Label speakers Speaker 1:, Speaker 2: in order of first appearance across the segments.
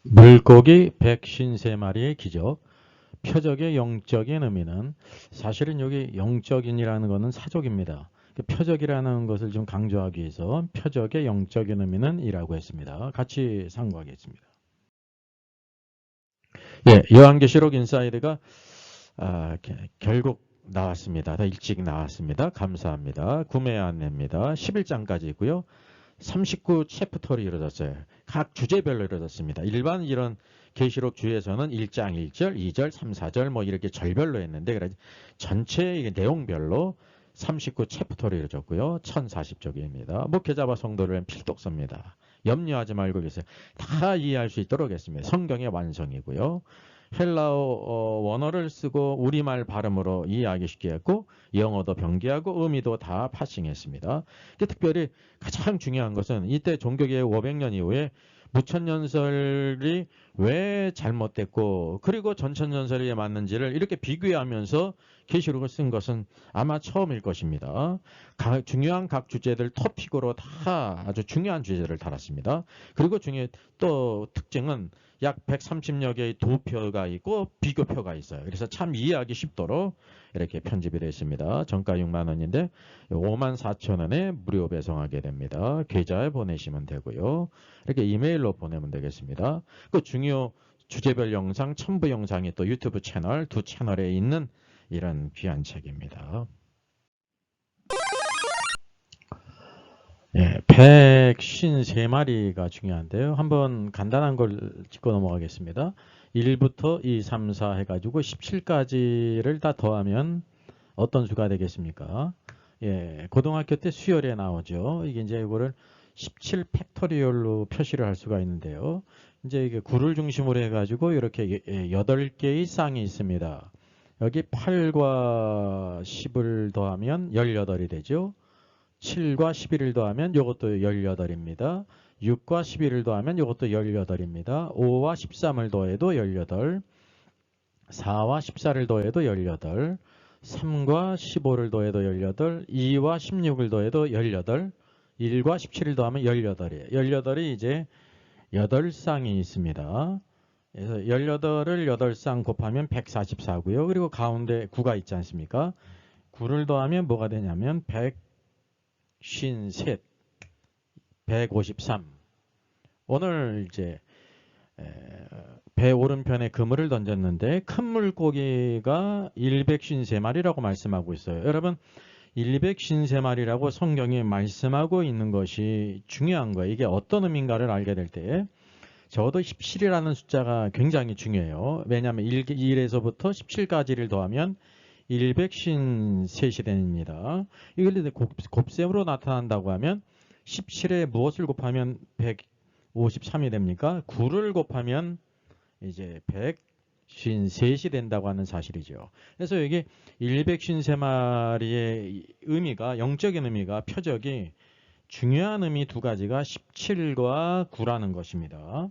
Speaker 1: 물고기 153마리의 기적. 표적의 영적인 의미는 사실은 여기 영적인이라는 것은 사족입니다. 표적이라는 것을 좀 강조하기 위해서 표적의 영적인 의미는 이라고 했습니다. 같이 참고하겠습니다. 예, 요한계시록 인사이드가 결국 나왔습니다. 더 일찍 나왔습니다. 감사합니다. 구매 안내입니다. 11장까지 있고요. 39 챕터로 이루어졌어요. 각 주제별로 이루어졌습니다. 일반 이런 계시록 주에서는 1장 1절, 2절, 3, 4절 뭐 이렇게 절별로 했는데 그래서 전체 내용별로 39 챕터로 이루어졌고요. 1040쪽입니다. 목회자와 성도를 필독서입니다. 염려하지 말고 계세요. 다 이해할 수 있도록 했습니다. 성경의 완성이고요. 헬라어 원어를 쓰고 우리말 발음으로 이해하기 쉽게 했고 영어도 병기하고 의미도 다 파싱했습니다. 특별히 가장 중요한 것은 이때 종교개혁 500년 이후에 무천년설이 왜 잘못됐고 그리고 전천년설이 맞는지를 이렇게 비교하면서 계시록을 쓴 것은 아마 처음일 것입니다. 중요한 각 주제들 토픽으로 다 아주 중요한 주제를 달았습니다. 그리고 또 특징은 약 130여 개의 도표가 있고 비교표가 있어요. 그래서 참 이해하기 쉽도록 이렇게 편집이 되어 있습니다. 정가 6만 원인데 5만 4천 원에 무료 배송하게 됩니다. 계좌에 보내시면 되고요. 이렇게 이메일로 보내면 되겠습니다. 그 중요 주제별 영상, 첨부 영상이 또 유튜브 채널, 두 채널에 있는 이런 귀한 책입니다. 예, 153마리가 중요한데요. 한번 간단한 걸 짚고 넘어가겠습니다. 1부터 2, 3, 4 해가지고 17까지를 다 더하면 어떤 수가 되겠습니까? 예, 고등학교 때 수열에 나오죠. 이게 이제 이거를 17 팩토리얼로 표시를 할 수가 있는데요. 이제 이게 9를 중심으로 해가지고 이렇게 8개의 쌍이 있습니다. 여기 8과 10을 더하면 18이 되죠. 7과 11을 더하면 이것도 18입니다. 6과 11을 더하면 이것도 18입니다. 5와 13을 더해도 18, 4와 14를 더해도 18, 3과 15를 더해도 18, 2와 16을 더해도 18, 1과 17을 더하면 18이에요. 18이 이제 8쌍이 있습니다. 그래서 18을 8쌍 곱하면 144고요. 그리고 가운데 9가 있지 않습니까? 9를 더하면 뭐가 되냐면 153, 153. 오늘 이제 배 오른편에 그물을 던졌는데 큰 물고기가 153마리라고 말씀하고 있어요. 여러분 153마리라고 성경이 말씀하고 있는 것이 중요한 거예요. 이게 어떤 의미인가를 알게 될 때 적어도 17이라는 숫자가 굉장히 중요해요. 왜냐하면 1에서부터 17까지를 더하면 153이 됩니다. 이걸 곱셈으로 나타난다고 하면 17에 무엇을 곱하면 153이 됩니까? 9를 곱하면 이제 153이 된다고 하는 사실이죠. 그래서 여기 153마리의 의미가 영적인 의미가 표적이 중요한 의미 두 가지가 17과 9라는 것입니다.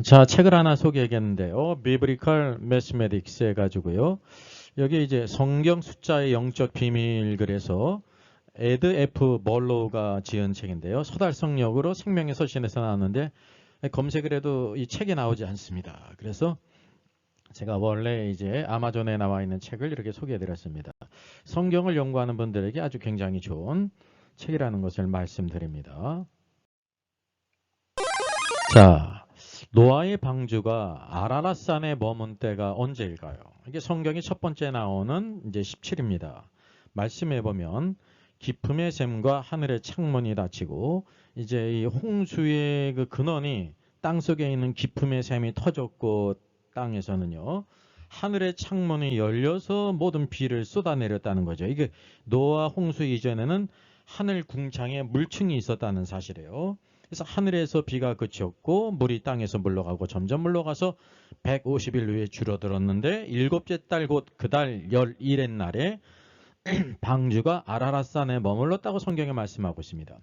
Speaker 1: 자, 책을 하나 소개하겠는데요. Biblical Mathematics 해가지고요. 여기 이제 성경 숫자의 영적 비밀 그래서 에드 F 멀로우가 지은 책인데요. 서달성역으로 생명의 서신에서 나왔는데 검색을 해도 이 책이 나오지 않습니다. 그래서 제가 원래 이제 아마존에 나와 있는 책을 이렇게 소개해 드렸습니다. 성경을 연구하는 분들에게 아주 굉장히 좋은 책이라는 것을 말씀드립니다. 자, 노아의 방주가 아라랏산에 머문 때가 언제일까요? 이게 성경이 첫 번째 나오는 이제 17입니다. 말씀해 보면 깊음의 샘과 하늘의 창문이 닫히고 이제 이 홍수의 그 근원이 땅 속에 있는 깊음의 샘이 터졌고 땅에서는요. 하늘의 창문이 열려서 모든 비를 쏟아내렸다는 거죠. 이게 노아 홍수 이전에는 하늘 궁창에 물층이 있었다는 사실이에요. 그래서 하늘에서 비가 그쳤고 물이 땅에서 물러가고 점점 물러가서 150일 후에 줄어들었는데 일곱째 달 곧 그 달 11의 날에 방주가 아라랏산에 머물렀다고 성경에 말씀하고 있습니다.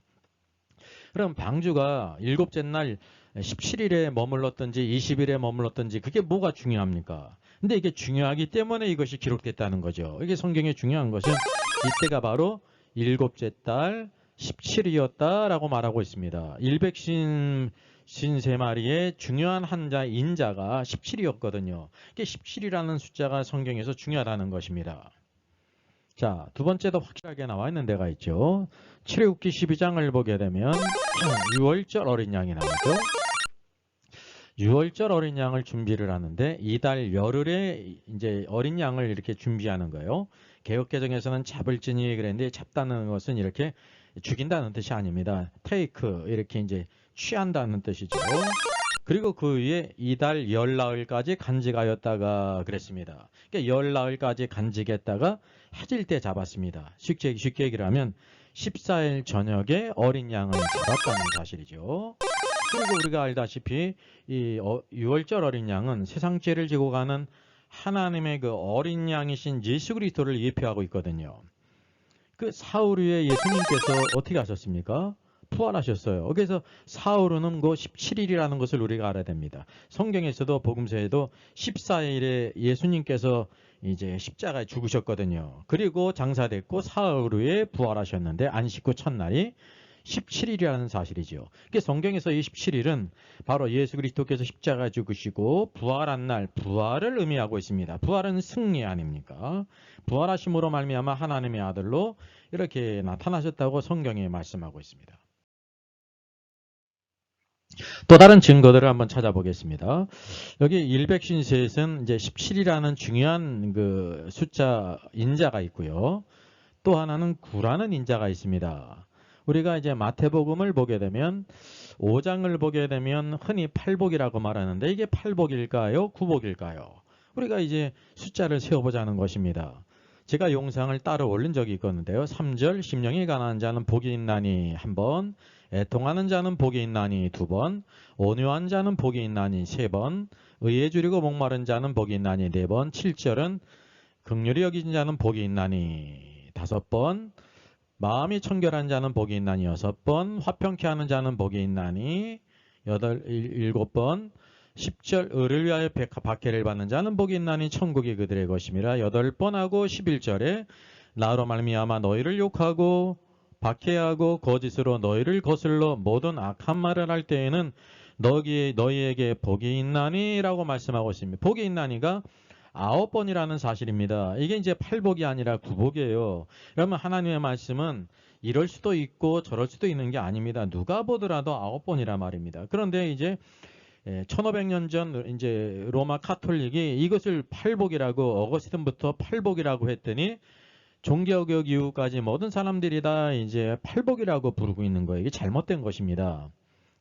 Speaker 1: 그럼 방주가 일곱째 날 17일에 머물렀든지 20일에 머물렀든지 그게 뭐가 중요합니까? 근데 이게 중요하기 때문에 이것이 기록됐다는 거죠. 이게 성경에 중요한 것은 이때가 바로 일곱째 달 17이었다라고 말하고 있습니다. 153마리의 중요한 한자 인자가 17이었거든요. 이게 17이라는 숫자가 성경에서 중요하다는 것입니다. 자, 두 번째도 확실하게 나와 있는 데가 있죠. 출애굽기 12장을 보게 되면 6월절 어린 양이 나오죠. 6월절 어린 양을 준비를 하는데 이달 열흘에 이제 어린 양을 이렇게 준비하는 거예요. 개역개정에서는 잡을지니 그랬는데 잡다는 것은 이렇게 죽인다는 뜻이 아닙니다. 테이크 이렇게 이제 취한다는 뜻이죠. 그리고 그 위에 이달 열나흘까지 간직하였다가 그랬습니다. 그러니까 열나흘까지 간직했다가 해질 때 잡았습니다. 쉽게 얘기를 하면 14일 저녁에 어린 양을 잡았다는 사실이죠. 그리고 우리가 알다시피 이 6월절 어린 양은 세상 죄를 지고 가는 하나님의 그 어린 양이신 예수 그리스도를 예표하고 있거든요. 그 사울 위에 예수님께서 어떻게 하셨습니까? 부활하셨어요. 그래서 사울은 그 17일이라는 것을 우리가 알아야 됩니다. 성경에서도 복음서에도 14일에 예수님께서 이제 십자가에 죽으셨거든요. 그리고 장사됐고 사흘 후에 부활하셨는데 안식 후 첫날이 17일이라는 사실이죠. 성경에서 이 17일은 바로 예수 그리스도께서 십자가에 죽으시고 부활한 날, 부활을 의미하고 있습니다. 부활은 승리 아닙니까? 부활하심으로 말미암아 하나님의 아들로 이렇게 나타나셨다고 성경에 말씀하고 있습니다. 또 다른 증거들을 한번 찾아보겠습니다. 여기 153은 이제 17이라는 중요한 그 숫자 인자가 있고요. 또 하나는 9라는 인자가 있습니다. 우리가 이제 마태복음을 보게 되면 5장을 보게 되면 흔히 팔복이라고 말하는데 이게 팔복일까요? 구복일까요? 우리가 이제 숫자를 세어보자는 것입니다. 제가 영상을 따로 올린 적이 있었는데요. 3절 심령이 가난한 자는 복이 있나니 한 번, 애통하는 자는 복이 있나니 두 번, 온유한 자는 복이 있나니 세 번, 의에 줄이고 목마른 자는 복이 있나니 네 번, 7절은 긍휼히 여긴 자는 복이 있나니 다섯 번, 마음이 청결한 자는 복이 있나니 여섯 번, 화평케 하는 자는 복이 있나니 일곱 번, 10절 의를 위하여 박해를 받는 자는 복이 있나니 천국이 그들의 것임이라 8번 하고 11절에 나로 말미암아 너희를 욕하고 박해하고 거짓으로 너희를 거슬러 모든 악한 말을 할 때에는 너희에게 복이 있나니 라고 말씀하고 있습니다. 복이 있나니가 9번이라는 사실입니다. 이게 이제 8복이 아니라 9복이에요. 그러면 하나님의 말씀은 이럴 수도 있고 저럴 수도 있는 게 아닙니다. 누가 보더라도 9번이라 말입니다. 그런데 이제 1500년 전 이제 로마 카톨릭이 이것을 팔복이라고 어거스틴부터 팔복이라고 했더니 종교개혁 이후까지 모든 사람들이 다 이제 팔복이라고 부르고 있는 거예요. 이게 잘못된 것입니다.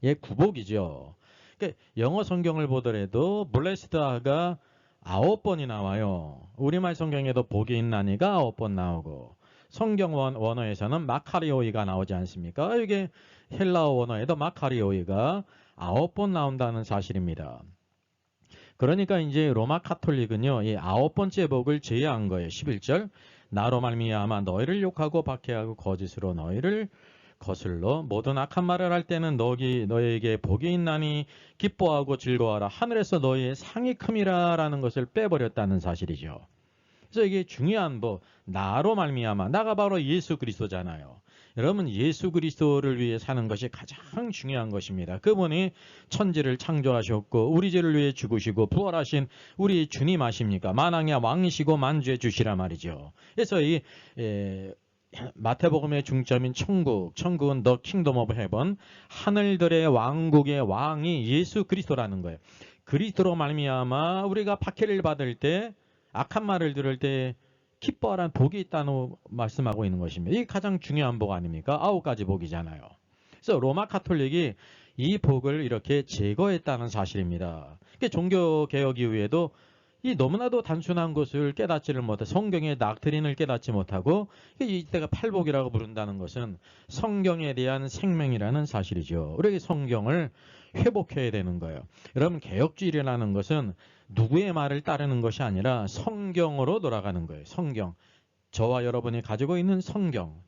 Speaker 1: 예, 구복이죠. 그러니까 영어 성경을 보더라도 블레스드가 9번이 나와요. 우리말 성경에도 복이 있나니가 9번 나오고 성경 원어에서는 마카리오이가 나오지 않습니까? 이게 헬라어 원어에도 마카리오이가 9번 나온다는 사실입니다. 그러니까 이제 로마 카톨릭은요, 이 9번째 복을 제외한 거예요. 11절. 나로 말미암아 너희를 욕하고 박해하고 거짓으로 너희를 거슬러 모든 악한 말을 할 때는 너희에게 복이 있나니 기뻐하고 즐거워하라. 하늘에서 너희의 상이 큼이라 라는 것을 빼버렸다는 사실이죠. 그래서 이게 중요한 나로 말미암아 나가 바로 예수 그리스도잖아요. 여러분 예수 그리스도를 위해 사는 것이 가장 중요한 것입니다. 그분이 천지를 창조하셨고 우리 죄를 위해 죽으시고 부활하신 우리 주님 아십니까? 만왕의 왕이시고 만주의 주시라 말이죠. 그래서 이 마태복음의 중점인 천국은 The Kingdom of Heaven, 하늘들의 왕국의 왕이 예수 그리스도라는 거예요. 그리스도로 말미암아 우리가 박해를 받을 때 악한 말을 들을 때 기뻐하라는 복이 있다는 말씀하고 있는 것입니다. 이게 가장 중요한 복 아닙니까? 9가지 복이잖아요. 그래서 로마 카톨릭이 이 복을 이렇게 제거했다는 사실입니다. 종교개혁 이후에도 이 너무나도 단순한 것을 깨닫지를 못해 성경의 닥트린을 깨닫지 못하고 이때가 팔복이라고 부른다는 것은 성경에 대한 생명이라는 사실이죠. 우리가 성경을 회복해야 되는 거예요. 여러분 개혁주의라는 것은 누구의 말을 따르는 것이 아니라 성경으로 돌아가는 거예요. 성경. 저와 여러분이 가지고 있는 성경.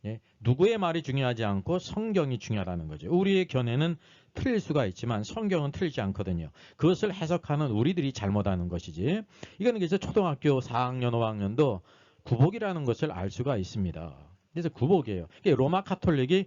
Speaker 1: 예? 누구의 말이 중요하지 않고 성경이 중요하다는 거죠. 우리의 견해는 틀릴 수가 있지만 성경은 틀리지 않거든요. 그것을 해석하는 우리들이 잘못하는 것이지. 이거는 그래서 초등학교 4학년, 5학년도 구복이라는 것을 알 수가 있습니다. 그래서 구복이에요. 로마 카톨릭이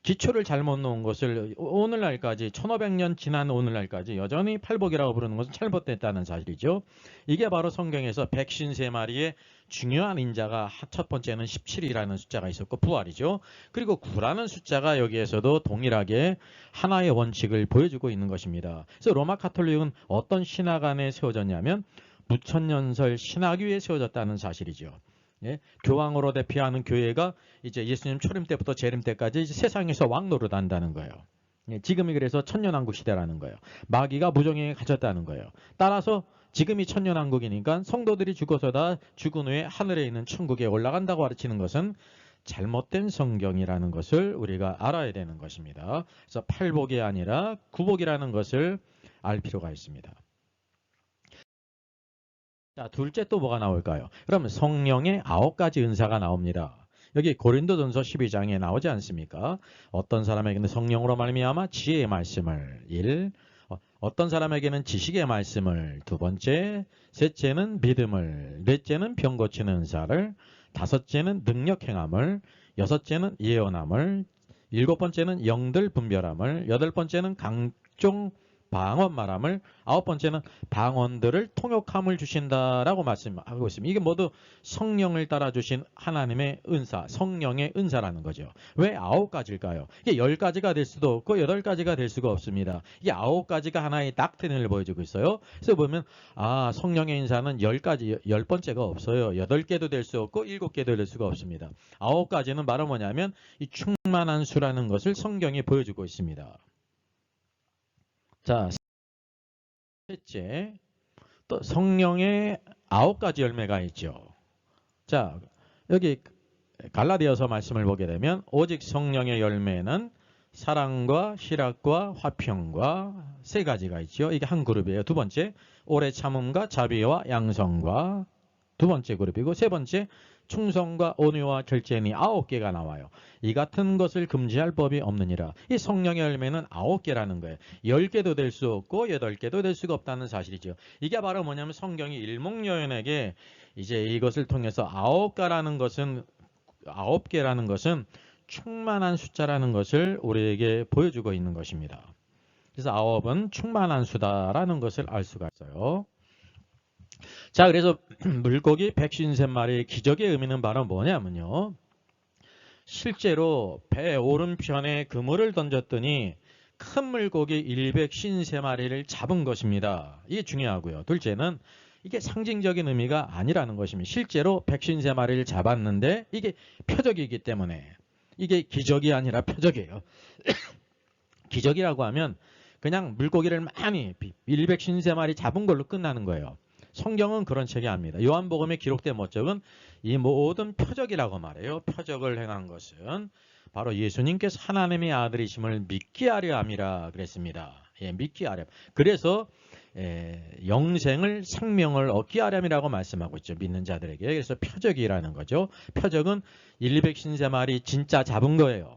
Speaker 1: 기초를 잘못 놓은 것을 오늘날까지 1500년 지난 오늘날까지 여전히 팔복이라고 부르는 것은 잘못됐다는 사실이죠. 이게 바로 성경에서 153마리의 중요한 인자가 첫 번째는 17이라는 숫자가 있었고 부활이죠. 그리고 9라는 숫자가 여기에서도 동일하게 하나의 원칙을 보여주고 있는 것입니다. 그래서 로마 카톨릭은 어떤 신학 안에 세워졌냐면 무천년설 신학 위에 세워졌다는 사실이죠. 예, 교황으로 대표하는 교회가 이제 예수님 초림 때부터 재림 때까지 이제 세상에서 왕 노릇한다는 거예요. 예, 지금이 그래서 천년왕국 시대라는 거예요. 마귀가 무정행에 갇혔다는 거예요. 따라서 지금이 천년왕국이니까 성도들이 죽어서 다 죽은 후에 하늘에 있는 천국에 올라간다고 가르치는 것은 잘못된 성경이라는 것을 우리가 알아야 되는 것입니다. 그래서 팔복이 아니라 구복이라는 것을 알 필요가 있습니다. 자, 둘째 또 뭐가 나올까요? 그러면 성령의 9가지 은사가 나옵니다. 여기 고린도전서 12장에 나오지 않습니까? 어떤 사람에게는 성령으로 말미암아 지혜의 말씀을 1, 어떤 사람에게는 지식의 말씀을 2번째, 셋째는 믿음을, 넷째는 병 고치는 은사를, 5째는 능력 행함을, 6째는 예언함을, 7번째는 영들 분별함을, 8번째는 강종 방언 말함을, 9번째는 방언들을 통역함을 주신다라고 말씀하고 있습니다. 이게 모두 성령을 따라 주신 하나님의 은사, 성령의 은사라는 거죠. 왜 9가지일까요? 이게 10가지가 될 수도 없고 8가지가 될 수가 없습니다. 이게 9가지가 하나의 닥트린을 보여주고 있어요. 그래서 보면 성령의 은사는 10가지, 10번째가 없어요. 8개도 될 수 없고 7개도 될 수가 없습니다. 9가지는 바로 뭐냐면 이 충만한 수라는 것을 성경이 보여주고 있습니다. 자, 셋째, 또 성령의 9가지 열매가 있죠. 자, 여기 갈라디아서 말씀을 보게 되면 오직 성령의 열매는 사랑과 희락과 화평과 3가지가 있죠. 이게 한 그룹이에요. 2번째, 오래 참음과 자비와 양성과 2번째 그룹이고, 3번째, 충성과 온유와 절제니 9개가 나와요. 이 같은 것을 금지할 법이 없느니라. 이 성령의 열매는 9개라는 거예요. 10개도 될 수 없고 8개도 될 수가 없다는 사실이죠. 이게 바로 뭐냐면 성경이 일목요연에게 이제 이것을 통해서 9개라는 것은 충만한 숫자라는 것을 우리에게 보여주고 있는 것입니다. 그래서 9은 충만한 수다라는 것을 알 수가 있어요. 자, 그래서 물고기 153마리의 기적의 의미는 바로 뭐냐면요. 실제로 배 오른편에 그물을 던졌더니 큰 물고기 153마리를 잡은 것입니다. 이게 중요하고요. 둘째는 이게 상징적인 의미가 아니라는 것입니다. 실제로 153마리를 잡았는데 이게 표적이기 때문에 이게 기적이 아니라 표적이에요. 기적이라고 하면 그냥 물고기를 많이 153마리 잡은 걸로 끝나는 거예요. 성경은 그런 책이 아닙니다. 요한복음에 기록된 목적은 이 모든 표적이라고 말해요. 표적을 행한 것은 바로 예수님께서 하나님의 아들이심을 믿게 하려 함이라 그랬습니다. 예, 믿게 하려. 그래서 영생을 생명을 얻게 하려 함이라고 말씀하고 있죠. 믿는 자들에게. 그래서 표적이라는 거죠. 표적은 153마리 진짜 잡은 거예요.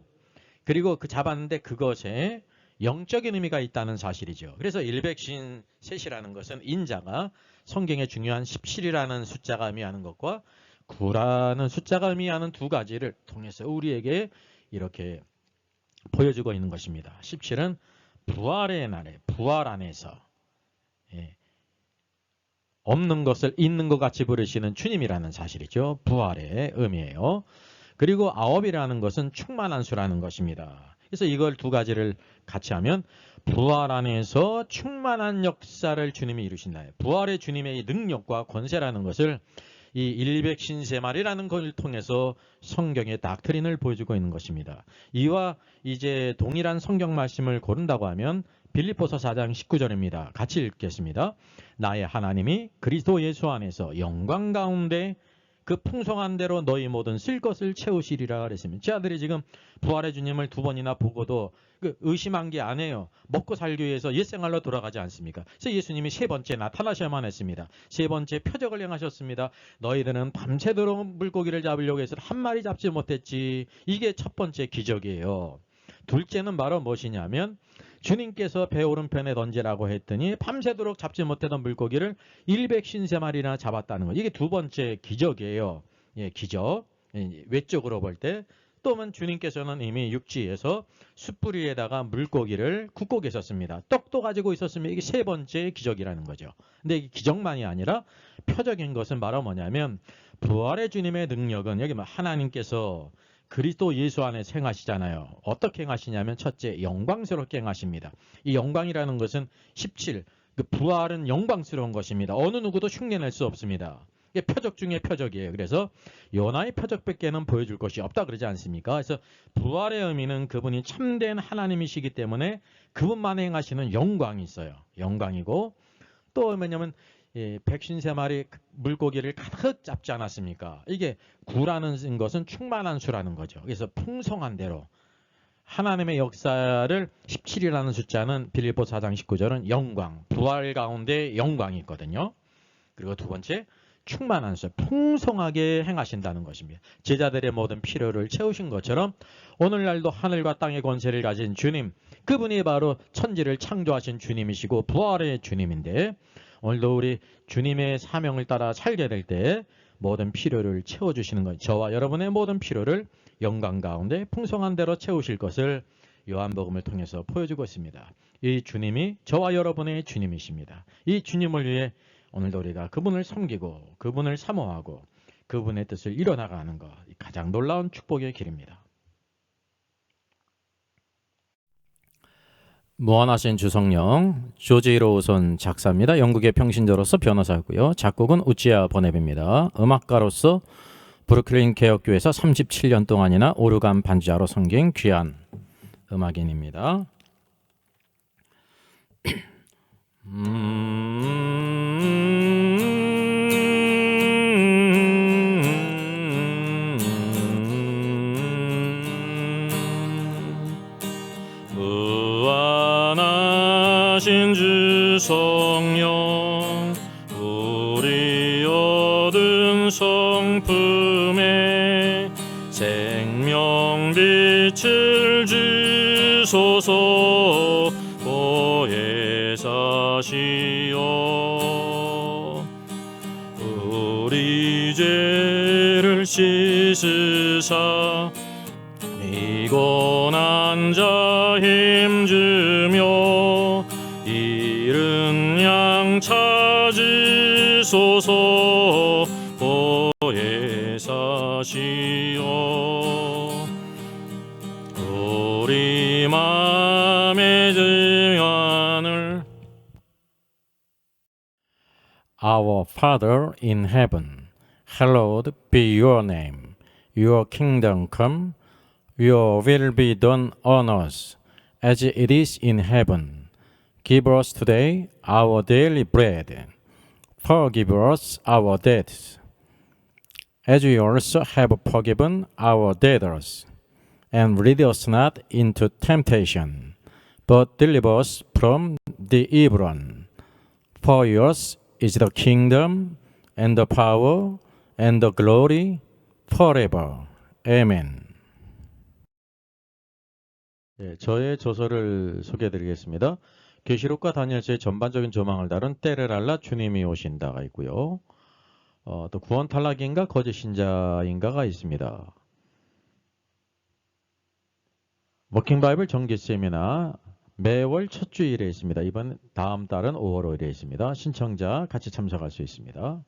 Speaker 1: 그리고 그 잡았는데 그것에 영적인 의미가 있다는 사실이죠. 그래서 153이라는 것은 인자가 성경에 중요한 17이라는 숫자가 의미하는 것과 9라는 숫자가 의미하는 2가지를 통해서 우리에게 이렇게 보여주고 있는 것입니다. 17은 부활의 날에 부활 안에서 없는 것을 있는 것 같이 부르시는 주님이라는 사실이죠. 부활의 의미예요. 그리고 9이라는 것은 충만한 수라는 것입니다. 그래서 이걸 2가지를 같이 하면 부활 안에서 충만한 역사를 주님이 이루신다. 부활의 주님의 능력과 권세라는 것을 이 153마리라는 걸 통해서 성경의 닥트린을 보여주고 있는 것입니다. 이와 이제 동일한 성경 말씀을 고른다고 하면 빌립보서 4장 19절입니다. 같이 읽겠습니다. 나의 하나님이 그리스도 예수 안에서 영광 가운데 그 풍성한 대로 너희 모든 쓸 것을 채우시리라 그랬습니다. 제 아들이 지금 부활의 주님을 2번이나 보고도 의심한 게 아니에요. 먹고 살기 위해서 옛생활로 돌아가지 않습니까? 그래서 예수님이 3번째 나타나셔야만 했습니다. 3번째 표적을 행하셨습니다. 너희들은 밤새도록 물고기를 잡으려고 해서 한 마리 잡지 못했지. 이게 첫 번째 기적이에요. 둘째는 바로 무엇이냐면 주님께서 배 오른편에 던지라고 했더니 밤새도록 잡지 못했던 물고기를 153마리나 잡았다는 거. 이게 2번째 기적이에요. 예, 기적. 외적으로 볼 때, 또는 주님께서는 이미 육지에서 숯불 위에다가 물고기를 굽고 계셨습니다. 떡도 가지고 있었으면 이게 세 번째 기적이라는 거죠. 근데 이 기적만이 아니라 표적인 것은 바로 뭐냐면 부활의 주님의 능력은 여기 하나님께서 그리스도 예수 안에 행하시잖아요. 어떻게 행하시냐면 첫째, 영광스럽게 행하십니다. 이 영광이라는 것은 17, 그 부활은 영광스러운 것입니다. 어느 누구도 흉내낼 수 없습니다. 이게 표적 중에 표적이에요. 그래서 요나의 표적밖에는 보여줄 것이 없다 그러지 않습니까? 그래서 부활의 의미는 그분이 참된 하나님이시기 때문에 그분만 행하시는 영광이 있어요. 영광이고, 또 뭐냐면 백신 세 마리 물고기를 가득 잡지 않았습니까? 이게 구라는 것은 충만한 수라는 거죠. 그래서 풍성한 대로 하나님의 역사를 17이라는 숫자는 빌립보 4장 19절은 영광, 부활 가운데 영광이 있거든요. 그리고 두 번째, 충만한 수, 풍성하게 행하신다는 것입니다. 제자들의 모든 필요를 채우신 것처럼 오늘날도 하늘과 땅의 권세를 가진 주님, 그분이 바로 천지를 창조하신 주님이시고 부활의 주님인데, 오늘도 우리 주님의 사명을 따라 살게 될 때 모든 필요를 채워주시는 것, 저와 여러분의 모든 필요를 영광 가운데 풍성한 대로 채우실 것을 요한복음을 통해서 보여주고 있습니다. 이 주님이 저와 여러분의 주님이십니다. 이 주님을 위해 오늘도 우리가 그분을 섬기고 그분을 사모하고 그분의 뜻을 이뤄나가는 것, 가장 놀라운 축복의 길입니다.
Speaker 2: 무한하신 주성령, 조지 로우손 작사입니다. 영국의 평신도로서 변호사고요. 작곡은 우찌아 보넵입니다. 음악가로서 브루클린 개혁교회에서 37년 동안이나 오르간 반주자로 섬긴 귀한 음악인입니다. 무한하신 주 성령, 우리 얻은 성품에 생명빛을 주소서. 보혜사시여, 우리 죄를 씻으사 피곤한 자 힘주며 이른 양 찾으소서. 보혜사시여, 우리 마음의 증언을. Our Father in heaven, hallowed be your name. Your kingdom come. Your will be done on earth as it is in heaven. Give us today our daily bread. Forgive us our debts, as we also have forgiven our debtors. And lead us not into temptation, but deliver us from the evil one. For yours is the kingdom, and the power, and the glory, forever. Amen.
Speaker 1: 저의 저서를 소개해드리겠습니다. 계시록과 다니엘서의 전반적인 조망을 다룬 때를 알라 주님이 오신다가 있고요. 또 구원 탈락인가 거짓 신자인가가 있습니다. 워킹 바이블 정기 세미나 매월 첫 주일에 있습니다. 다음 달은 5월 5일에 있습니다. 신청자 같이 참석할 수 있습니다.